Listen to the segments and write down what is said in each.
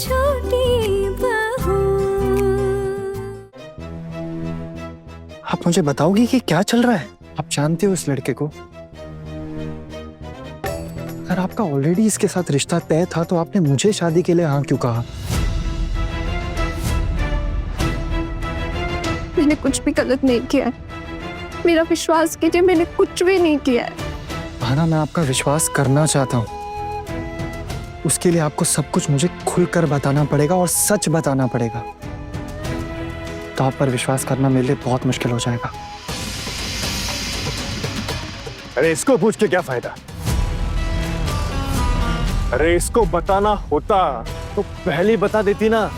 छोटी बहू। आप मुझे बताओगी कि क्या चल रहा है? आप जानते हो इस लड़के को? अगर आपका ऑलरेडी इसके साथ रिश्ता तय था तो आपने मुझे शादी के लिए हाँ क्यों कहा? मैंने कुछ भी गलत नहीं किया है। मेरा विश्वास कीजिए, मैंने कुछ भी नहीं किया है। भाना, मैं आपका विश्वास करना चाहता हूँ। उसके लिए आपको सब कुछ मुझे खुलकर बताना पड़ेगा और सच बताना पड़ेगा। तो आप पर विश्वास करना मेरे लिए बहुत मुश्किल हो जाएगा। अरे इसको पूछ के क्या फायदा? अरे इसको बताना होता तो पहले ही बता देती ना।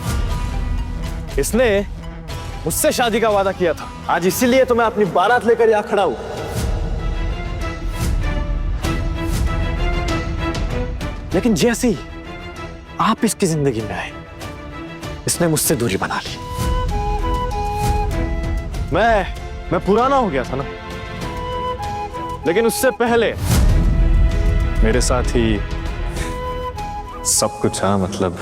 इसने मुझसे शादी का वादा किया था। आज इसीलिए तो मैं अपनी बारात लेकर यहां खड़ा हूं। लेकिन जैसे ही आप इसकी जिंदगी में आए, इसने मुझसे दूरी बना ली। मैं पुराना हो गया था ना, लेकिन उससे पहले मेरे साथ ही सब कुछ। हाँ, मतलब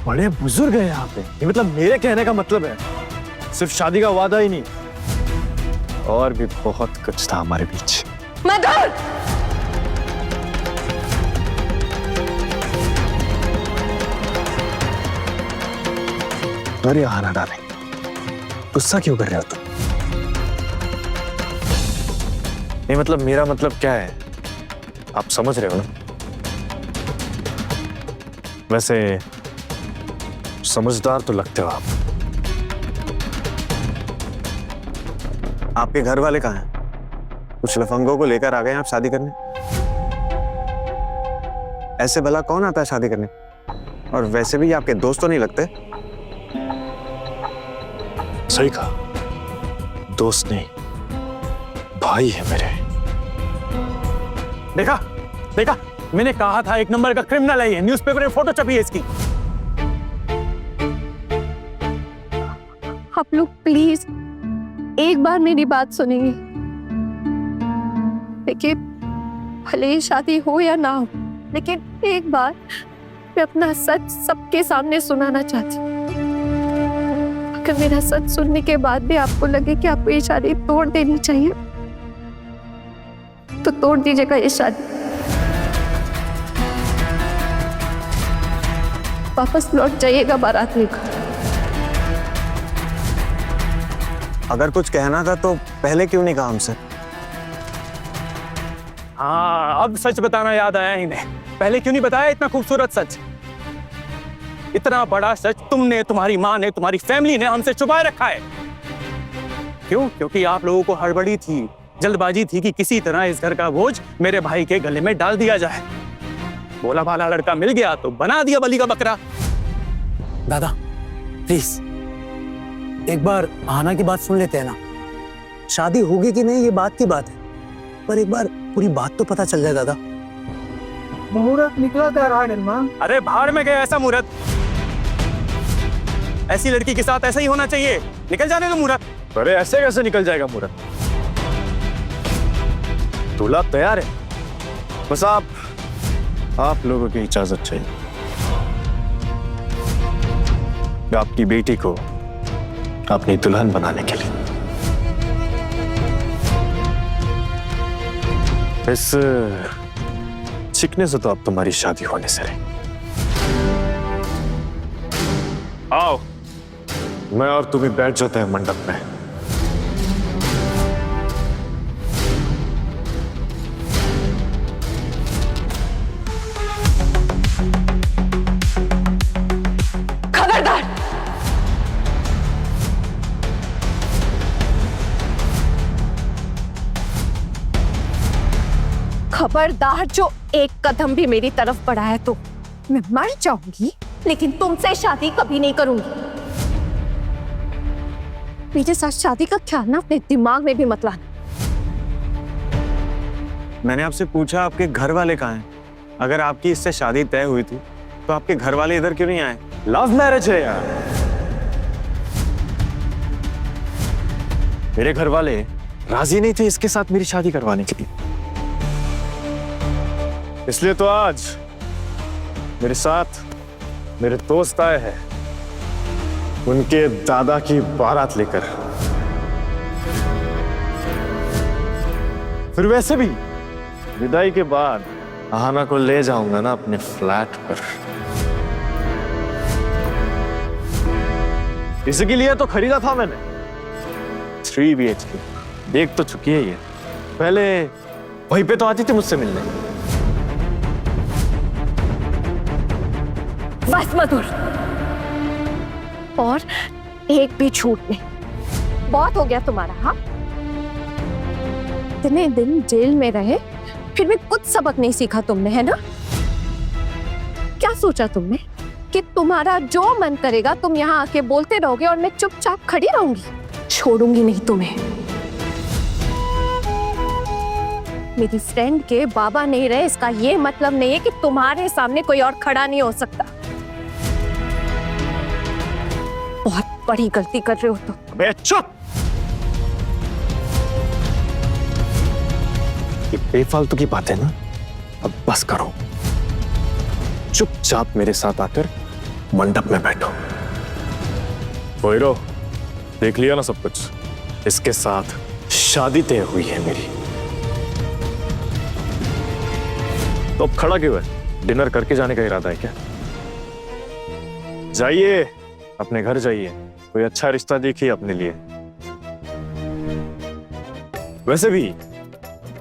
बड़े बुजुर्ग हैं यहाँ पे। ये मतलब मेरे कहने का मतलब है सिर्फ शादी का वादा ही नहीं, और भी बहुत कुछ था हमारे बीच। मदर! अरे आना डाले, गुस्सा क्यों कर रहे हो तुम? नहीं मतलब मेरा मतलब क्या है, आप समझ रहे हो ना? वैसे समझदार तो लगते हो आप। आपके घर वाले कहाँ हैं? कुछ लफंगों को लेकर आ गए आप शादी करने? ऐसे भला कौन आता है शादी करने? और वैसे भी आपके दोस्त तो नहीं लगते। सही कहा, दोस्त नहीं भाई है मेरे। देखा देखा, मैंने कहा था एक नंबर का क्रिमिनल है ये। न्यूज़पेपर में फोटो छपी है इसकी। आप लोग प्लीज एक बार मेरी बात सुनेंगे। देखिए, भले ही शादी हो या ना हो, लेकिन एक बार मैं अपना सच सबके सामने सुनाना चाहती हूँ। अगर मेरा सच सुनने के बाद भी आपको लगे कि आपको ये शादी तोड़ देनी चाहिए, तो तोड़ दीजिएगा ये शादी। वापस लौट जाइएगा बारात लेकर। अगर कुछ कहना था तो पहले क्यों नहीं कहा हमसे? हाँ, अब सच बताना याद आया इन्हें। पहले क्यों नहीं बताया इतना खूबसूरत सच? इतना बड़ा सच तुमने, तुम्हारी माँ ने, तुम्हारी फैमिली ने हमसे छुपाए रखा है। क्यों? क्योंकि आप लोगों को हड़बड़ी थी, जल्दबाजी थी कि किसी तरह इस घर का बोझ मेरे भाई के गले में डाल दिया जाए। भोला भाला लड़का मिल गया तो बना दिया बलि का बकरा। दादा प्लीज एक बार आना की बात सुन लेते हैं ना। शादी होगी कि नहीं ये बात की बात है, पर एक बार पूरी बात तो पता चल जाए दादा। मुहूर्त निकला था राणा। अरे भाड़ में गया ऐसा मुहूर्त। ऐसी लड़की के साथ ऐसा ही होना चाहिए। निकल जाने दो मुहूर्त। अरे ऐसे कैसे निकल जाएगा मुहूर्त? दूल्हा तैयार है, बस आप लोगों की इजाजत चाहिए। आपकी बेटी को अपनी दुल्हन बनाने के लिए। इस चिकने से तो अब तुम्हारी शादी होने से रही। आओ, मैं और तुम्हें बैठ जाते हैं मंडप में। खबरदार! खबरदार, जो एक कदम भी मेरी तरफ बढ़ाया तो मैं मर जाऊंगी, लेकिन तुमसे शादी कभी नहीं करूंगी। मेरे साथ शादी का ख्याल ना अपने दिमाग में भी मत लाना। मैंने आपसे पूछा आपके घर वाले कहाँ हैं? अगर आपकी इससे शादी तय हुई थी तो आपके घर वाले इधर क्यों नहीं आए? लव मैरिज है यार। मेरे घर वाले राजी नहीं थे इसके साथ मेरी शादी करवाने के लिए, इसलिए तो आज मेरे साथ मेरे दोस्त आए हैं उनके दादा की बारात लेकर। फिर वैसे भी विदाई के बाद आहाना को ले जाऊंगा ना अपने फ्लैट पर। इसके लिए तो खरीदा था मैंने 3 BHK, देख तो चुकी है ये, पहले वहीं पे तो आती थी मुझसे मिलने। बस मधुर, और एक भी छूट नहीं। बहुत हो गया तुम्हारा। हाँ, इतने दिन जेल में रहे फिर भी कुछ सबक नहीं सीखा तुमने, है ना? क्या सोचा तुमने कि तुम्हारा जो मन करेगा तुम यहाँ आके बोलते रहोगे और मैं चुपचाप खड़ी रहूंगी? छोड़ूंगी नहीं तुम्हें। मेरी फ्रेंड के बाबा नहीं रहे इसका ये मतलब नहीं है कि तुम्हारे सामने कोई और खड़ा नहीं हो सकता। बहुत बड़ी गलती कर रहे हो तुम। अबे चुप! ये बेफालतू की बात है ना, अब बस करो। चुपचाप मेरे साथ आकर मंडप में बैठो। वहीरो, देख लिया ना सब कुछ, इसके साथ शादी तय हुई है मेरी। तो अब खड़ा क्यों है? डिनर करके जाने का इरादा है क्या? जाइए, अपने घर जाइए, कोई अच्छा रिश्ता देखिए अपने लिए। वैसे भी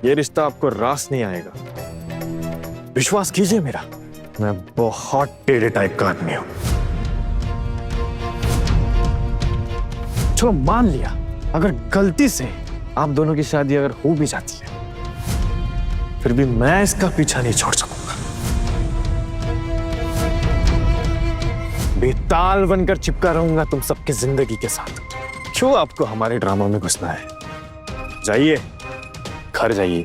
ये रिश्ता आपको रास नहीं आएगा, विश्वास कीजिए मेरा, मैं बहुत टेढ़े टाइप का आदमी हूं। चलो मान लिया, अगर गलती से आप दोनों की शादी अगर हो भी जाती है, फिर भी मैं इसका पीछा नहीं छोड़ सकूंगा। बेताल बनकर चिपका रहूंगा तुम सबकी जिंदगी के साथ। क्यों आपको हमारे ड्रामा में घुसना है? जाइए, घर जाइए।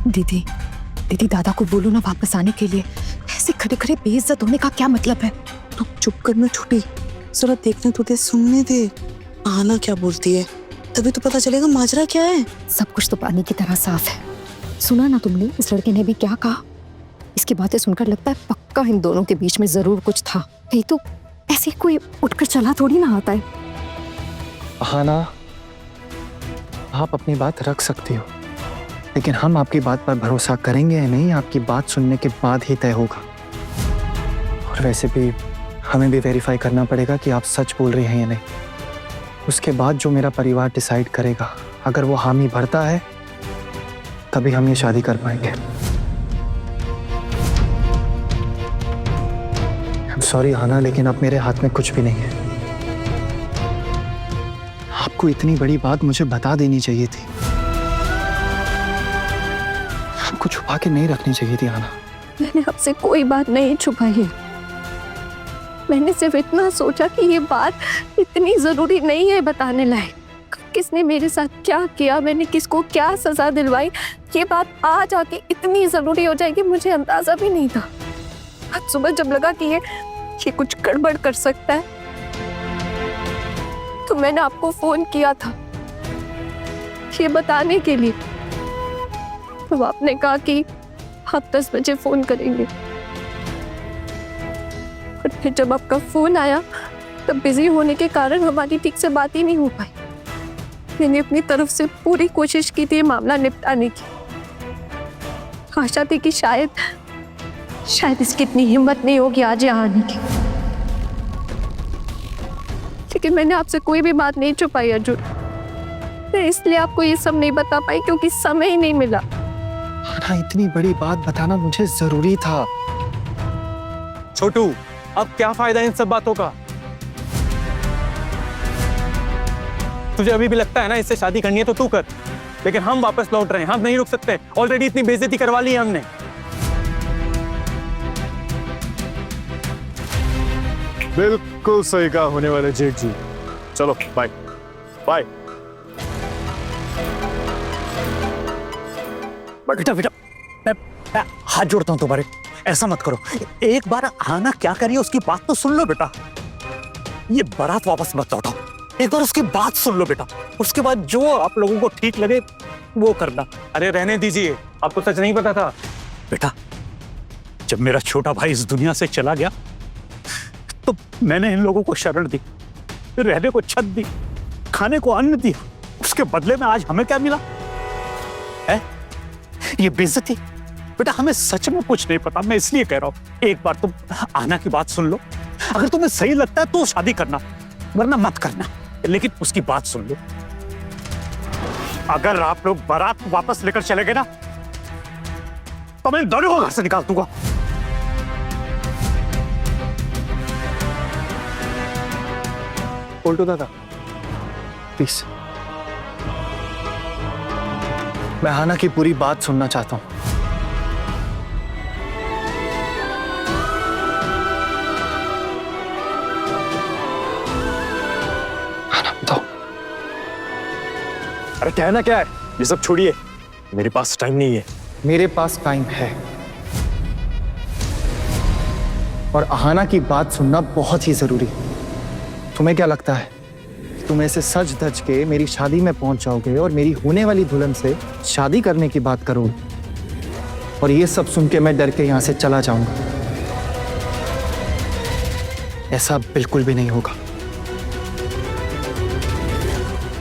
दीदी, दीदी दादा को बोलो ना वापस आने के लिए। ऐसे खड़े खड़े बेइज्जत होने का क्या मतलब है? तो चुप करना छोटी, जरा देखने तो दे, सुनने दे। आना क्या बोलती है, तभी तो पता चलेगा माजरा क्या है। सब कुछ तो पानी की तरह साफ है। सुना ना तुमने इस लड़के ने भी क्या कहा? इसकी बातें सुनकर लगता है पक्का इन दोनों के बीच में जरूर कुछ था। नहीं तो ऐसे कोई उठकर चला थोड़ी ना आता है। आहाना, आप अपनी बात रख सकती हो, लेकिन हम आपकी बात पर भरोसा करेंगे या नहीं, आपकी बात सुनने के बाद ही तय होगा। और वैसे भी हमें भी वेरीफाई करना पड़ेगा कि आप सच बोल रही हैं या नहीं। उसके बाद जो मेरा परिवार डिसाइड करेगा, अगर वो हामी भरता है तभी हम ये शादी कर पाएंगे। सॉरी आहाना, लेकिन अब मेरे हाथ में कुछ भी नहीं है। आपको इतनी बड़ी बात मुझे बता देनी चाहिए थी, आपको छुपा के नहीं रखनी चाहिए थी आहाना। मैंने आपसे कोई बात नहीं छुपाई है। मैंने सिर्फ इतना सोचा कि ये बात इतनी जरूरी नहीं है बताने लायक। किसने मेरे साथ क्या किया, मैंने किसको क्या सजा दिलवाई, ये बात आज आके इतनी जरूरी हो जाएगी मुझे अंदाजा भी नहीं था। आज सुबह जब लगा कि ये कुछ गड़बड़ कर सकता है, तो मैंने आपको फोन किया था ये बताने के लिए। तो आपने कहा कि आप 10 बजे फोन करेंगे, और फिर जब आपका फोन आया तब बिजी होने के कारण हमारी ठीक से बात ही नहीं हो पाई। मैंने अपनी तरफ से पूरी कोशिश की थी मामला निपटाने की। आशा थी कि शायद इसकी इतनी हिम्मत नहीं होगी आज यहाँ आने की। लेकिन मैंने आपसे कोई भी बात नहीं छुपाई अर्जुन। मैं इसलिए आपको ये सब नहीं बता पाई क्योंकि समय ही नहीं मिला। आहाना, इतनी बड़ी बात बताना मुझे जरूरी था। छोटू, अब क्या फायदा इन सब बातों का? तुझे अभी भी लगता है ना इससे शादी करनी है तो तू कर, लेकिन हम वापस लौट रहे हैं, हम नहीं रुक सकते। ऑलरेडी इतनी बेइज्जती करवा ली है हमने। बिल्कुल सही कहा होने वाले जेठ जी। चलो बाय बाय। बेटा बेटा, मैं हाथ जोड़ता हूँ तुम्हारे, ऐसा मत करो। एक बार आना क्या करिए उसकी बात तो सुन लो बेटा। ये बारात वापस मत लौटाओ, एक बार उसकी बात सुन लो बेटा, उसके बाद जो आप लोगों को ठीक लगे वो करना। अरे रहने दीजिए, आपको सच नहीं पता था। बेटा, जब मेरा छोटा भाई इस दुनिया से चला गया तो मैंने इन लोगों को शरण दी, रहने को छत दी, खाने को अन्न दिया, उसके बदले में आज हमें क्या मिला है? ये बेइज्जती। बेटा हमें सच में कुछ नहीं पता, मैं इसलिए कह रहा हूं एक बार तुम आना की बात सुन लो, अगर तुम्हें सही लगता है तो शादी करना, वरना मत करना, लेकिन उसकी बात सुन लो। अगर आप लोग बारात वापस लेकर चले गए ना तो मैं इन दोनों को घर से निकाल दूंगा। उल्टू दादा प्लीज, मैं आना की पूरी बात सुनना चाहता हूं। आना बताओ। अरे कहना क्या है, ये सब छोड़िए, मेरे पास टाइम नहीं है। मेरे पास टाइम है और आहाना की बात सुनना बहुत ही जरूरी है। तुम्हें क्या लगता है तुम ऐसे सज धज के मेरी शादी में पहुंच जाओगे और मेरी होने वाली दुल्हन से शादी करने की बात करोगे और ये सब सुन के मैं डर के यहां से चला जाऊंगा? ऐसा बिल्कुल भी नहीं होगा।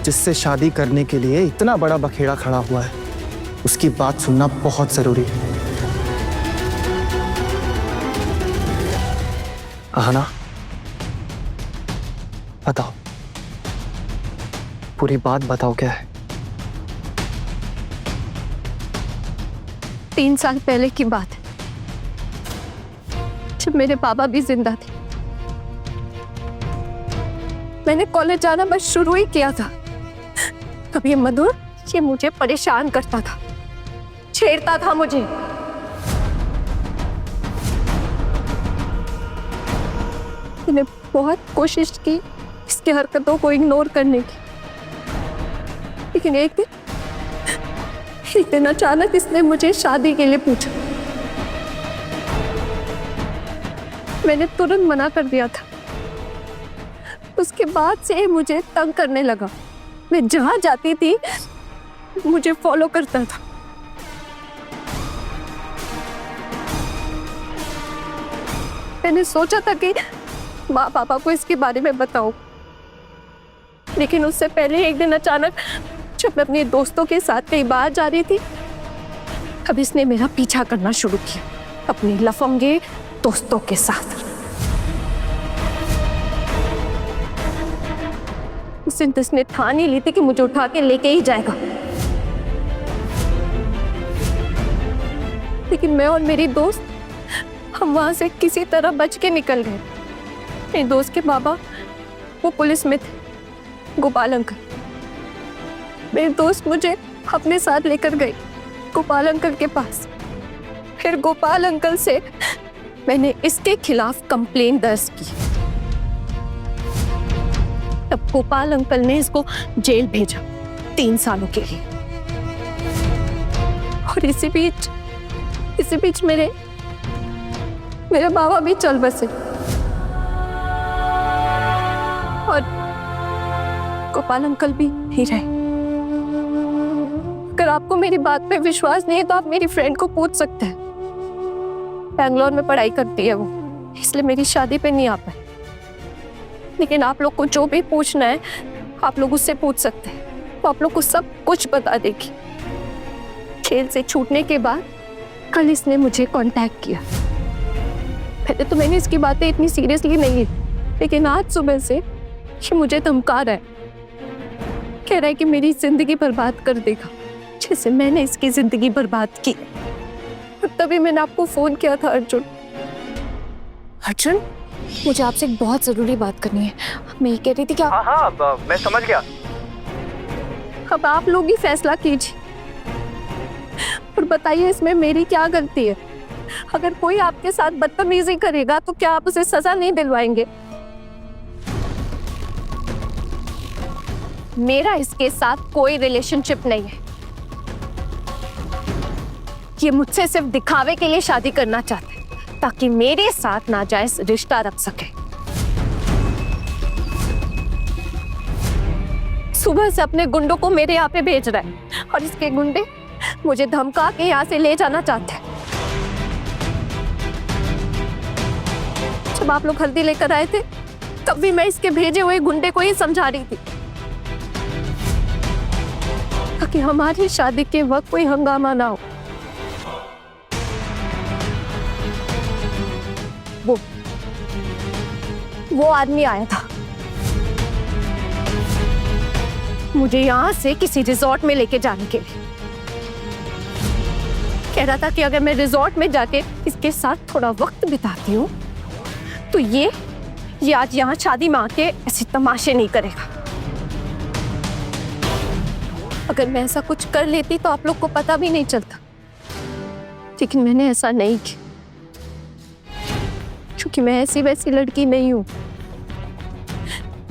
जिससे शादी करने के लिए इतना बड़ा बखेड़ा खड़ा हुआ है उसकी बात सुनना बहुत जरूरी है। आहाना बताओ, पूरी बात बताओ क्या है? 3 साल पहले की बात है, जब मेरे पापा भी जिंदा थे। मैंने कॉलेज जाना बस शुरू ही किया था, तब ये मधुर ये मुझे परेशान करता था, छेड़ता था मुझे। मैंने बहुत कोशिश की इसकी हरकतों को इग्नोर करने की, लेकिन एक दिन अचानक इसने मुझे शादी के लिए पूछा। मैंने तुरंत मना कर दिया था। उसके बाद से ये मुझे तंग करने लगा। मैं जहां जाती थी मुझे फॉलो करता था। मैंने सोचा था कि माँ पापा को इसके बारे में बताऊं, लेकिन उससे पहले एक दिन अचानक जब मैं अपने दोस्तों के साथ कहीं बाहर जा रही थी, तब इसने मेरा पीछा करना शुरू किया अपने लफंगे दोस्तों के साथ। उस दिन इसने ठान ही ली थी कि मुझे उठा के लेके ही जाएगा, लेकिन मैं और मेरी दोस्त हम वहां से किसी तरह बच के निकल गए। मेरे दोस्त के बाबा वो पुलिस में थे, गोपाल अंकल। मेरे दोस्त मुझे अपने साथ लेकर गए गोपाल अंकल के पास। फिर गोपाल अंकल से मैंने इसके खिलाफ कंप्लेंट दर्ज की। तब गोपाल अंकल ने इसको जेल भेजा 3 सालों के लिए। और इसी बीच मेरे बाबा भी चल बसे और गोपाल अंकल भी नहीं रहे। अगर आपको मेरी बात पे विश्वास नहीं है तो आप मेरी फ्रेंड को पूछ सकते हैं। बैंगलोर में पढ़ाई करती है वो, इसलिए मेरी शादी पे नहीं आ पाए। लेकिन आप लोग को जो भी पूछना है आप लोग उससे पूछ सकते हैं, वो आप लोग को सब कुछ बता देगी। जेल से छूटने के बाद कल इसने मुझे कांटेक्ट किया। पहले तो मैंने इसकी बातें इतनी सीरियसली नहीं ली, लेकिन आज सुबह से ये मुझे धमका रहा है, कह रहा है कि मेरी जिंदगी बर्बाद कर देगा जैसे मैंने इसकी जिंदगी बर्बाद की। और तभी मैंने आपको फोन किया था। अर्जुन, मुझे आपसे एक बहुत जरूरी बात करनी है। मैं ये कह रही थी कि हाँ, मैं समझ गया। अब आप लोग ही फैसला कीजिए और बताइए इसमें मेरी क्या गलती है। अगर कोई आपके साथ बदतमीजी करेगा तो क्या आप उसे सजा नहीं दिलवाएंगे? मेरा इसके साथ कोई रिलेशनशिप नहीं है। ये मुझसे सिर्फ दिखावे के लिए शादी करना चाहते हैं ताकि मेरे साथ नाजायज रिश्ता रख सके। सुबह से अपने गुंडों को मेरे यहाँ पे भेज रहा है और इसके गुंडे मुझे धमका के यहाँ से ले जाना चाहते हैं। जब आप लोग हल्दी लेकर आए थे तब भी मैं इसके भेजे हुए गुंडे को ही समझा रही थी ताकि हमारी शादी के वक्त कोई हंगामा ना हो। वो आदमी आया था मुझे यहाँ से किसी रिजॉर्ट में लेके जाने के लिए। कह रहा था कि अगर मैं रिजॉर्ट में जाके इसके साथ थोड़ा वक्त बिताती हूँ तो ये आज यहाँ शादी में आके ऐसे तमाशे नहीं करेगा। अगर मैं ऐसा कुछ कर लेती तो आप लोग को पता भी नहीं चलता, लेकिन मैंने ऐसा नहीं किया क्योंकि मैं ऐसी वैसी लड़की नहीं हूं।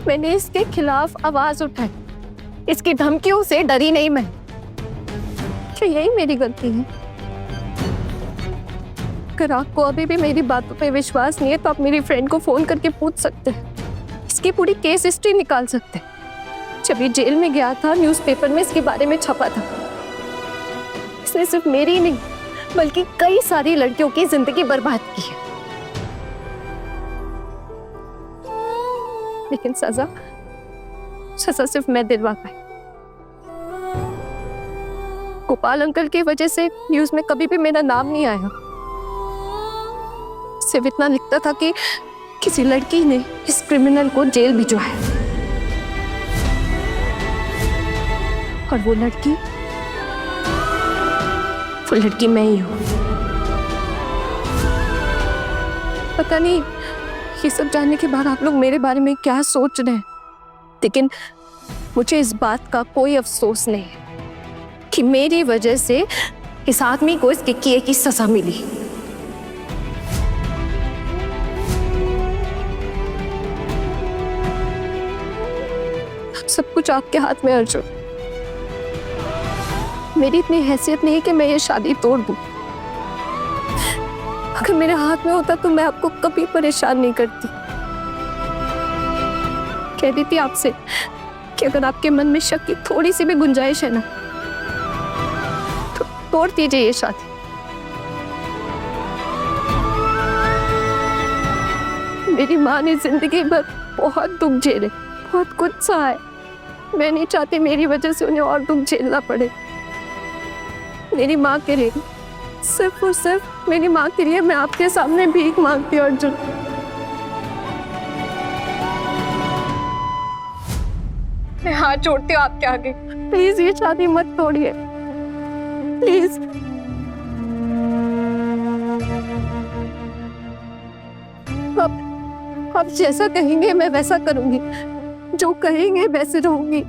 मैंने इसके खिलाफ आवाज उठाई, इसकी धमकियों से डरी नहीं मैं। क्या यही मेरी गलती है? अगर आपको अभी भी मेरी बातों पे विश्वास नहीं है तो आप मेरी फ्रेंड को फोन करके पूछ सकते हैं, इसकी पूरी केस हिस्ट्री निकाल सकते हैं। जब ये जेल में गया था न्यूज़पेपर में इसके बारे में छपा था। इसने सिर्फ मेरी नहीं बल्कि कई सारी लड़कियों की जिंदगी बर्बाद की है, लेकिन सजा सिर्फ मैं दिलवा पाई। गोपाल अंकल की वजह से न्यूज में कभी भी मेरा नाम नहीं आया। सिर्फ इतना लिखता था कि किसी लड़की ने इस क्रिमिनल को जेल भिजवाया और वो लड़की मैं ही हूं। पता नहीं ये सब जानने के बाद आप लोग मेरे बारे में क्या सोच रहे हैं, लेकिन मुझे इस बात का कोई अफसोस नहीं है कि मेरी वजह से इस आदमी को इसके किए की सजा मिली। सब कुछ आपके हाथ में अर्जुन। मेरी इतनी हैसियत नहीं है कि मैं ये शादी तोड़ दूं। अगर मेरे हाथ में होता तो मैं आपको कभी परेशान नहीं करती। कह देती आपसे कि अगर आपके मन में शक की थोड़ी सी भी गुंजाइश है ना तो तोड़ दीजिए ये शादी। मेरी माँ ने जिंदगी भर बहुत दुख झेले, बहुत कुछ सहा है। मैं नहीं चाहती मेरी वजह से उन्हें और दुख झेलना पड़े। मेरी माँ के लिए, सिर्फ और सिर्फ मेरी माँ के लिए मैं आपके सामने भीख मांगती हूँ अर्जुन। मैं हाथ जोड़ती हूँ आपके आगे, प्लीज ये शादी मत तोड़िए, प्लीज। आप जैसा कहेंगे मैं वैसा करूंगी, जो कहेंगे वैसे रहूंगी,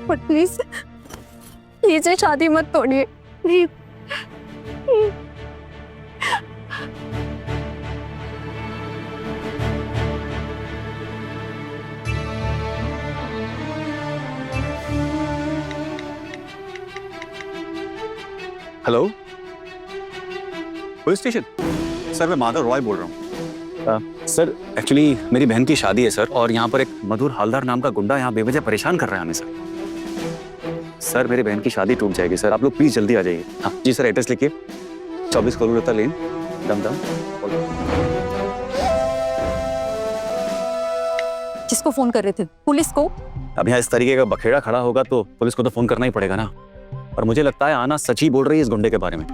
पर प्लीज प्लीज ये शादी मत तोड़िए, please. Hello, police station. Sir मैं माधव रॉय बोल रहा हूँ। सर एक्चुअली मेरी बहन की शादी है सर, और यहाँ पर एक मधुर हालदार नाम का गुंडा यहाँ बेवजह परेशान कर रहा है हमें सर। सर मेरी बहन की शादी टूट जाएगी सर, आप लोग प्लीज जल्दी आ जाइए। हाँ जी सर, एड्रेस लिखिए, 24 कोलकाता लेन, दमदम। किसको फोन कर रहे थे? पुलिस को? अब यहाँ इस तरीके का बखेड़ा खड़ा होगा तो पुलिस को तो फोन करना ही पड़ेगा ना। और मुझे लगता है आना सच ही बोल रही है इस गुंडे के बारे में।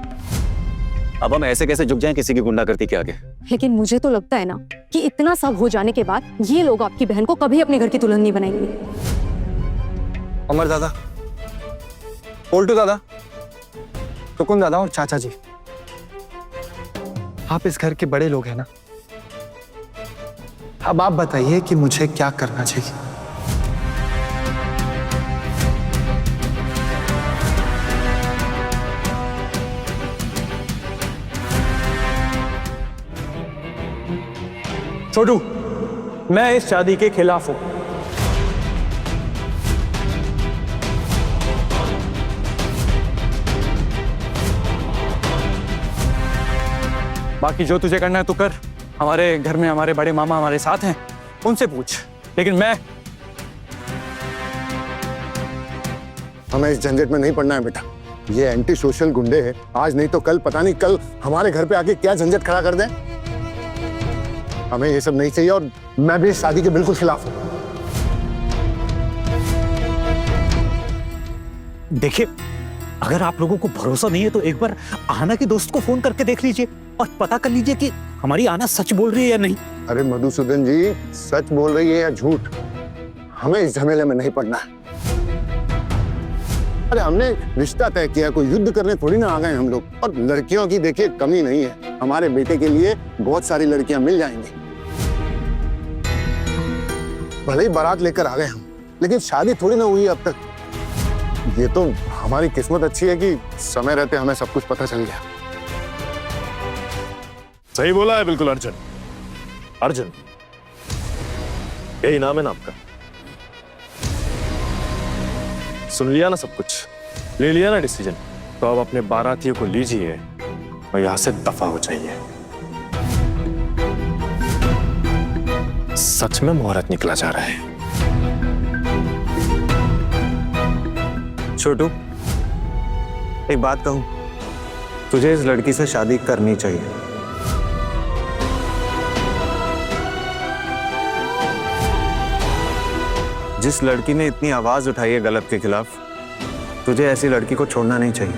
अब हम ऐसे कैसे झुक जाएं किसी की गुंडागर्दी के आगे? लेकिन मुझे तो लगता है ना कि इतना सब हो जाने के बाद ये लोग आपकी बहन को कभी अपने घर की दुल्हन नहीं बनाएंगे। अमर दादा, पोल्टू दादा, टुकुन दादा और चाचा जी, आप इस घर के बड़े लोग हैं ना। अब आप बताइए कि मुझे क्या करना चाहिए। छोटू, मैं इस शादी के खिलाफ हूं। बाकी जो तुझे करना है तू कर। हमारे घर में हमारे बड़े मामा हमारे साथ हैं, उनसे पूछ। लेकिन हमें इस झंझट में नहीं पड़ना है बेटा। ये एंटी सोशल गुंडे हैं, आज नहीं तो कल, पता नहीं कल हमारे घर पे आके क्या झंझट खड़ा कर दें। हमें ये सब नहीं चाहिए और मैं भी इस शादी के बिल्कुल खिलाफ हूं। देखिए, अगर आप लोगों को भरोसा नहीं है तो एक बार आना के दोस्त को फोन करके देख लीजिए और पता कर लीजिए कि हमारी आना सच बोल रही है या नहीं। अरे मधुसूदन जी, सच बोल रही है या झूठ, हमें इस झमेले में नहीं पड़ना है। अरे हमने रिश्ता तय किया, कोई युद्ध करने थोड़ी ना आ गए हम लोग। और लड़कियों की देखिए कमी नहीं है, हमारे बेटे के लिए बहुत सारी लड़कियां मिल जाएंगी। भले ही बारात लेकर आ गए हम, लेकिन शादी थोड़ी ना हुई अब तक। ये तो हमारी किस्मत अच्छी है कि समय रहते हमें सब कुछ पता चल गया। सही बोला है बिल्कुल अर्जुन। अर्जुन, यही नाम है ना आपका? सुन लिया ना सब कुछ, ले लिया ना डिसीजन, तो अब अपने बारातियों को लीजिए और यहां से दफा हो जाइए। सच में मुहूर्त निकला जा रहा है। छोटू, एक बात कहूं, तुझे इस लड़की से शादी करनी चाहिए। जिस लड़की ने इतनी आवाज उठाई है गलत के खिलाफ, तुझे ऐसी लड़की को छोड़ना नहीं चाहिए।